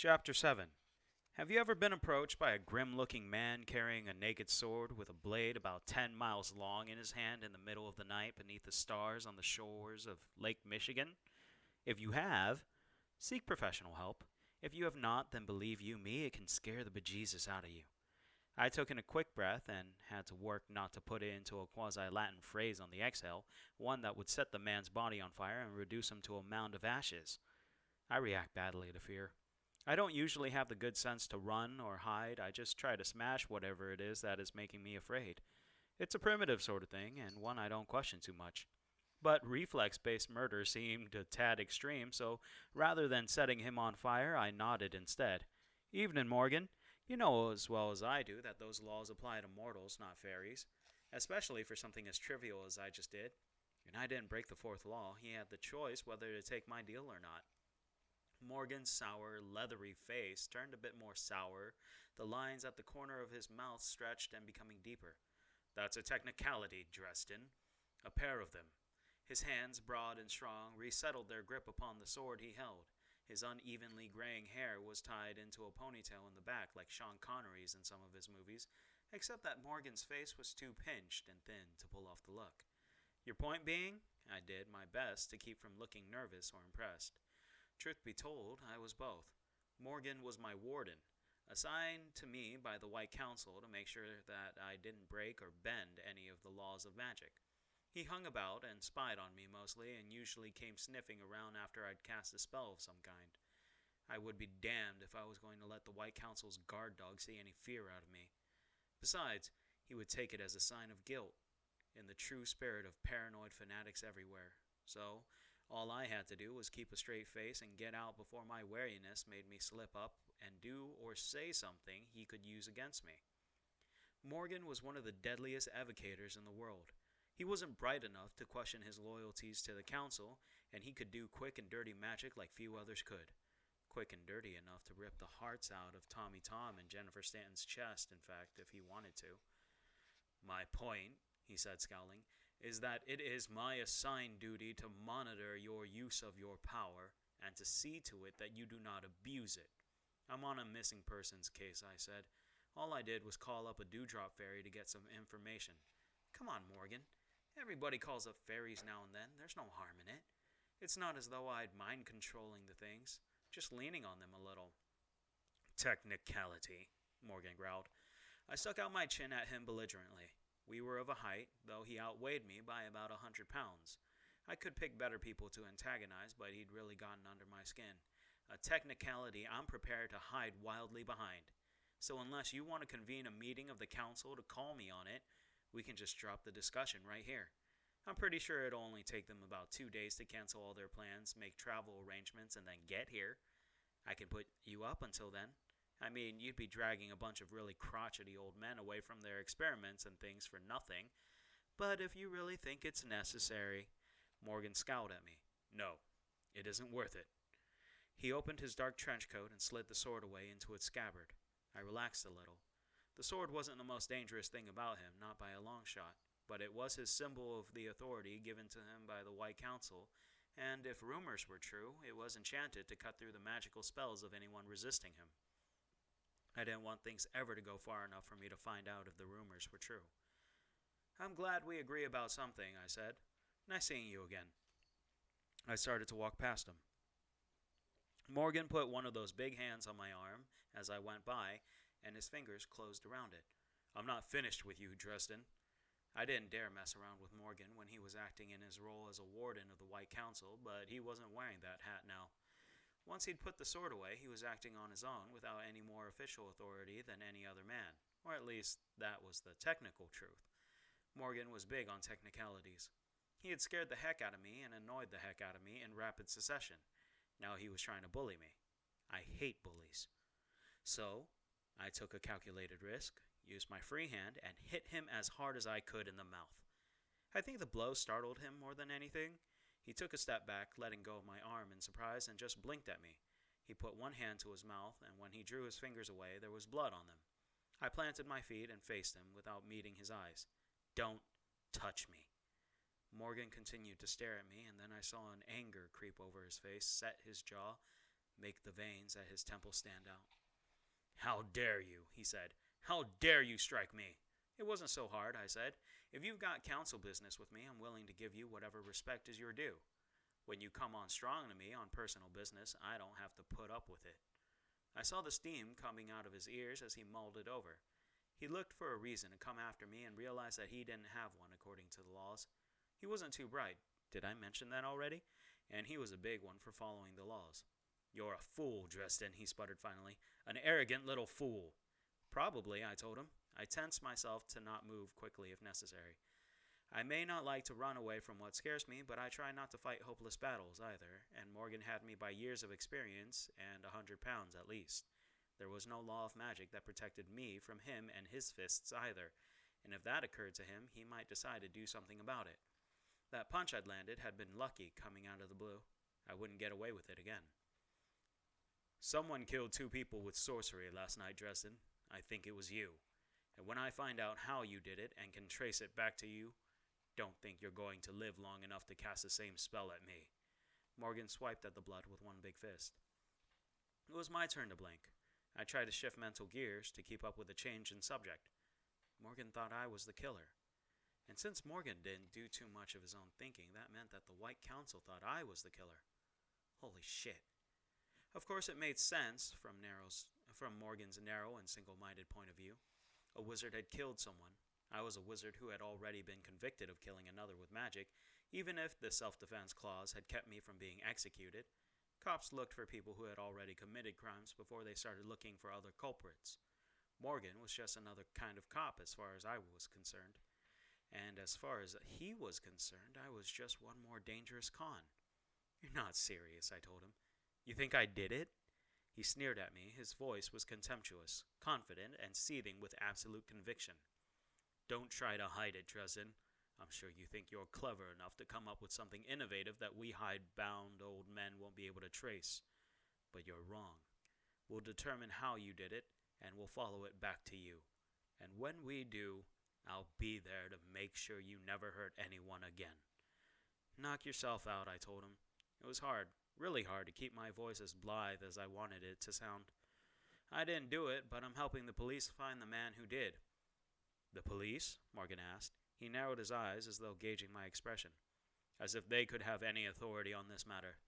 Chapter 7. Have you ever been approached by a grim-looking man carrying a naked sword with a blade about 10 miles long in his hand in the middle of the night beneath the stars on the shores of Lake Michigan? If you have, seek professional help. If you have not, then believe you me, it can scare the bejesus out of you. I took in a quick breath and had to work not to put it into a quasi-Latin phrase on the exhale, one that would set the man's body on fire and reduce him to a mound of ashes. I react badly to fear. I don't usually have the good sense to run or hide. I just try to smash whatever it is that is making me afraid. It's a primitive sort of thing, and one I don't question too much. But reflex-based murder seemed a tad extreme, so rather than setting him on fire, I nodded instead. Evening, Morgan. You know as well as I do that those laws apply to mortals, not fairies. Especially for something as trivial as I just did. And I didn't break the fourth law. He had the choice whether to take my deal or not. Morgan's sour, leathery face turned a bit more sour, the lines at the corner of his mouth stretched and becoming deeper. That's a technicality, Dresden. A pair of them. His hands, broad and strong, resettled their grip upon the sword he held. His unevenly graying hair was tied into a ponytail in the back like Sean Connery's in some of his movies, except that Morgan's face was too pinched and thin to pull off the look. Your point being? I did my best to keep from looking nervous or impressed. Truth be told, I was both. Morgan was my warden, assigned to me by the White Council to make sure that I didn't break or bend any of the laws of magic. He hung about and spied on me mostly, and usually came sniffing around after I'd cast a spell of some kind. I would be damned if I was going to let the White Council's guard dog see any fear out of me. Besides, he would take it as a sign of guilt, in the true spirit of paranoid fanatics everywhere. So, all I had to do was keep a straight face and get out before my wariness made me slip up and do or say something he could use against me. Morgan was one of the deadliest evocators in the world. He wasn't bright enough to question his loyalties to the council, and he could do quick and dirty magic like few others could. Quick and dirty enough to rip the hearts out of Tommy Tom and Jennifer Stanton's chest, in fact, if he wanted to. My point, he said, scowling, is that it is my assigned duty to monitor your use of your power and to see to it that you do not abuse it. I'm on a missing persons case, I said. All I did was call up a dewdrop fairy to get some information. Come on, Morgan. Everybody calls up fairies now and then. There's no harm in it. It's not as though I'd mind controlling the things, just leaning on them a little. Technicality, Morgan growled. I stuck out my chin at him belligerently. We were of a height, though he outweighed me by about 100 pounds. I could pick better people to antagonize, but he'd really gotten under my skin. A technicality I'm prepared to hide wildly behind. So unless you want to convene a meeting of the council to call me on it, we can just drop the discussion right here. I'm pretty sure it'll only take them about 2 days to cancel all their plans, make travel arrangements, and then get here. I can put you up until then. I mean, you'd be dragging a bunch of really crotchety old men away from their experiments and things for nothing. But if you really think it's necessary... Morgan scowled at me. No, it isn't worth it. He opened his dark trench coat and slid the sword away into its scabbard. I relaxed a little. The sword wasn't the most dangerous thing about him, not by a long shot, but it was his symbol of the authority given to him by the White Council, and if rumors were true, it was enchanted to cut through the magical spells of anyone resisting him. I didn't want things ever to go far enough for me to find out if the rumors were true. I'm glad we agree about something, I said. Nice seeing you again. I started to walk past him. Morgan put one of those big hands on my arm as I went by, and his fingers closed around it. I'm not finished with you, Dresden. I didn't dare mess around with Morgan when he was acting in his role as a warden of the White Council, but he wasn't wearing that hat now. Once he'd put the sword away, he was acting on his own without any more official authority than any other man, or at least that was the technical truth. Morgan was big on technicalities. He had scared the heck out of me and annoyed the heck out of me in rapid succession. Now he was trying to bully me. I hate bullies. So, I took a calculated risk, used my free hand, and hit him as hard as I could in the mouth. I think the blow startled him more than anything. He took a step back, letting go of my arm in surprise, and just blinked at me. He put one hand to his mouth, and when he drew his fingers away, there was blood on them. I planted my feet and faced him without meeting his eyes. Don't touch me. Morgan continued to stare at me, and then I saw an anger creep over his face, set his jaw. make the veins at his temples stand out. "How dare you," he said. "How dare you strike me?" "It wasn't so hard," I said. "If you've got counsel business with me, I'm willing to give you whatever respect is your due. When you come on strong to me on personal business, I don't have to put up with it." I saw the steam coming out of his ears as he mulled it over. He looked for a reason to come after me and realized that he didn't have one according to the laws. He wasn't too bright. Did I mention that already? And he was a big one for following the laws. "You're a fool, Dresden," he sputtered finally. "An arrogant little fool." "Probably," I told him. I tensed myself to not move quickly if necessary. I may not like to run away from what scares me, but I try not to fight hopeless battles either, and Morgan had me by years of experience and 100 pounds at least. There was no law of magic that protected me from him and his fists either, and if that occurred to him, he might decide to do something about it. That punch I'd landed had been lucky coming out of the blue. I wouldn't get away with it again. "Someone killed 2 people with sorcery last night, Dresden. I think it was you. And when I find out how you did it and can trace it back to you, don't think you're going to live long enough to cast the same spell at me." Morgan swiped at the blood with one big fist. It was my turn to blink. I tried to shift mental gears to keep up with the change in subject. Morgan thought I was the killer. And since Morgan didn't do too much of his own thinking, that meant that the White Council thought I was the killer. Holy shit. Of course, it made sense from Morgan's narrow and single-minded point of view. A wizard had killed someone. I was a wizard who had already been convicted of killing another with magic, even if the self-defense clause had kept me from being executed. Cops looked for people who had already committed crimes before they started looking for other culprits. Morgan was just another kind of cop as far as I was concerned. And as far as he was concerned, I was just one more dangerous con. "You're not serious," I told him. "You think I did it?" He sneered at me. His voice was contemptuous, confident, and seething with absolute conviction. "Don't try to hide it, Dresden. I'm sure you think you're clever enough to come up with something innovative that we hide-bound old men won't be able to trace. But you're wrong. We'll determine how you did it, and we'll follow it back to you. And when we do, I'll be there to make sure you never hurt anyone again." "Knock yourself out," I told him. It was hard, really hard, to keep my voice as blithe as I wanted it to sound. "I didn't do it, but I'm helping the police find the man who did." "The police?" Morgan asked. He narrowed his eyes as though gauging my expression. "As if they could have any authority on this matter.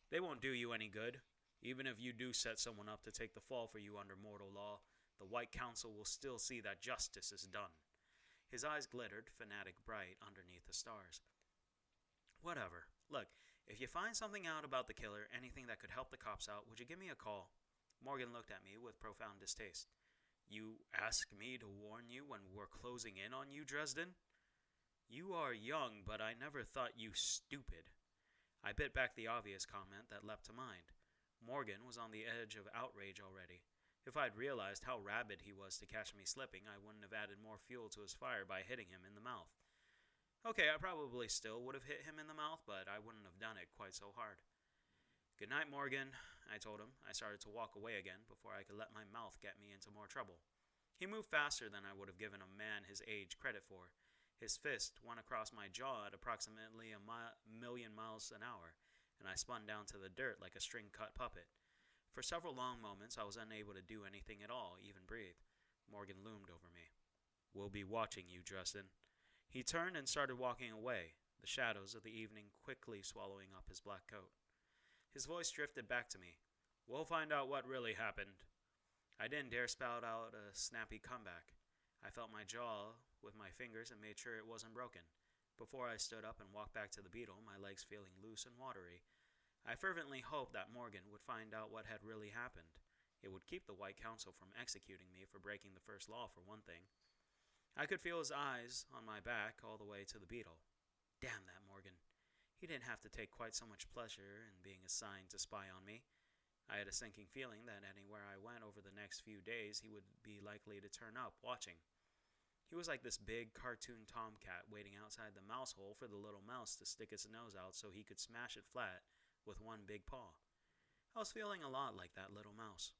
They won't do you any good. Even if you do set someone up to take the fall for you under mortal law, the White Council will still see that justice is done." His eyes glittered, fanatic bright, underneath the stars. "Whatever. Look, if you find something out about the killer, anything that could help the cops out, would you give me a call?" Morgan looked at me with profound distaste. "You ask me to warn you when we're closing in on you, Dresden? You are young, but I never thought you stupid." I bit back the obvious comment that leapt to mind. Morgan was on the edge of outrage already. If I'd realized how rabid he was to catch me slipping, I wouldn't have added more fuel to his fire by hitting him in the mouth. Okay, I probably still would have hit him in the mouth, but I wouldn't have done it quite so hard. "Good night, Morgan," I told him. I started to walk away again before I could let my mouth get me into more trouble. He moved faster than I would have given a man his age credit for. His fist went across my jaw at approximately a million miles an hour, and I spun down to the dirt like a string-cut puppet. For several long moments, I was unable to do anything at all, even breathe. Morgan loomed over me. "We'll be watching you, Dresden." He turned and started walking away, the shadows of the evening quickly swallowing up his black coat. His voice drifted back to me. "We'll find out what really happened." I didn't dare spout out a snappy comeback. I felt my jaw with my fingers and made sure it wasn't broken. Before I stood up and walked back to the beetle, my legs feeling loose and watery. I fervently hoped that Morgan would find out what had really happened. It would keep the White Council from executing me for breaking the first law, for one thing. I could feel his eyes on my back all the way to the beetle. Damn that Morgan. He didn't have to take quite so much pleasure in being assigned to spy on me. I had a sinking feeling that anywhere I went over the next few days, he would be likely to turn up, watching. He was like this big cartoon tomcat waiting outside the mouse hole for the little mouse to stick its nose out so he could smash it flat with one big paw. I was feeling a lot like that little mouse.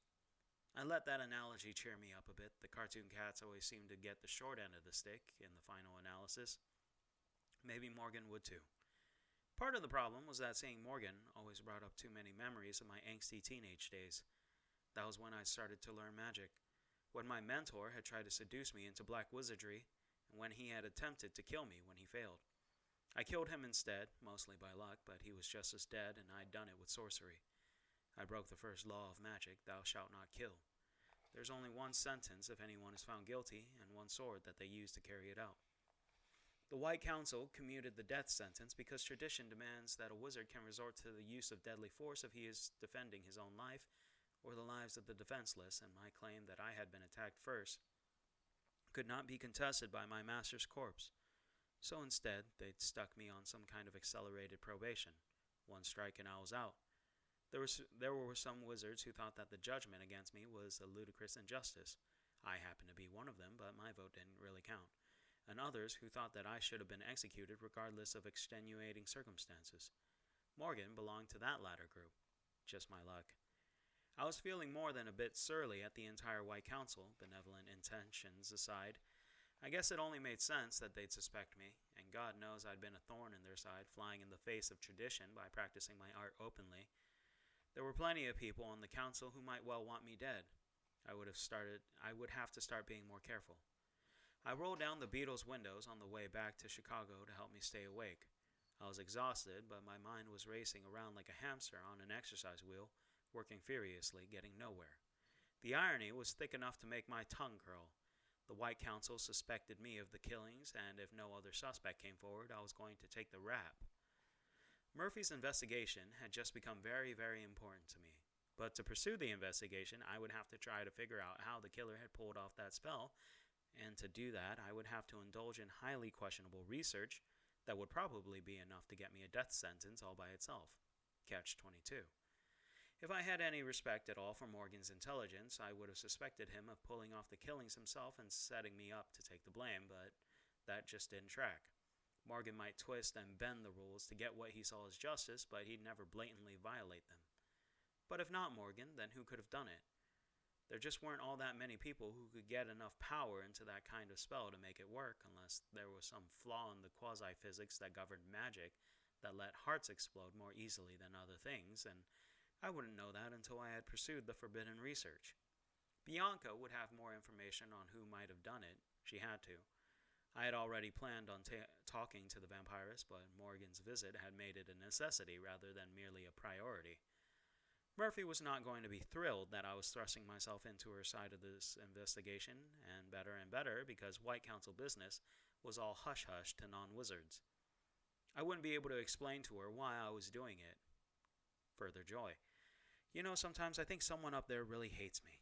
I let that analogy cheer me up a bit. The cartoon cats always seem to get the short end of the stick in the final analysis. Maybe Morgan would too. Part of the problem was that seeing Morgan always brought up too many memories of my angsty teenage days. That was when I started to learn magic, when my mentor had tried to seduce me into black wizardry, and when he had attempted to kill me when he failed. I killed him instead, mostly by luck, but he was just as dead, and I'd done it with sorcery. I broke the first law of magic, thou shalt not kill. There's only one sentence if anyone is found guilty, and one sword that they use to carry it out. The White Council commuted the death sentence because tradition demands that a wizard can resort to the use of deadly force if he is defending his own life or the lives of the defenseless, and my claim that I had been attacked first could not be contested by my master's corpse. So instead, they'd stuck me on some kind of accelerated probation. One strike and I was out. There were some wizards who thought that the judgment against me was a ludicrous injustice. I happened to be one of them, but my vote didn't really count. And others who thought that I should have been executed regardless of extenuating circumstances. Morgan belonged to that latter group. Just my luck. I was feeling more than a bit surly at the entire White Council, benevolent intentions aside. I guess it only made sense that they'd suspect me, and God knows I'd been a thorn in their side, flying in the face of tradition by practicing my art openly. There were plenty of people on the council who might well want me dead. I would have to start being more careful. I rolled down the Beatles' windows on the way back to Chicago to help me stay awake. I was exhausted, but my mind was racing around like a hamster on an exercise wheel, working furiously, getting nowhere. The irony was thick enough to make my tongue curl. The White Council suspected me of the killings, and if no other suspect came forward, I was going to take the rap. Murphy's investigation had just become very, very important to me. But to pursue the investigation, I would have to try to figure out how the killer had pulled off that spell, and to do that, I would have to indulge in highly questionable research that would probably be enough to get me a death sentence all by itself. Catch-22. If I had any respect at all for Morgan's intelligence, I would have suspected him of pulling off the killings himself and setting me up to take the blame, but that just didn't track. Morgan might twist and bend the rules to get what he saw as justice, but he'd never blatantly violate them. But if not Morgan, then who could have done it? There just weren't all that many people who could get enough power into that kind of spell to make it work, unless there was some flaw in the quasi-physics that governed magic that let hearts explode more easily than other things, and I wouldn't know that until I had pursued the forbidden research. Bianca would have more information on who might have done it. She had to. I had already planned on talking to the vampiress, but Morgan's visit had made it a necessity rather than merely a priority. Murphy was not going to be thrilled that I was thrusting myself into her side of this investigation, and better, because White Council business was all hush-hush to non-wizards. I wouldn't be able to explain to her why I was doing it. Further joy. You know, sometimes I think someone up there really hates me.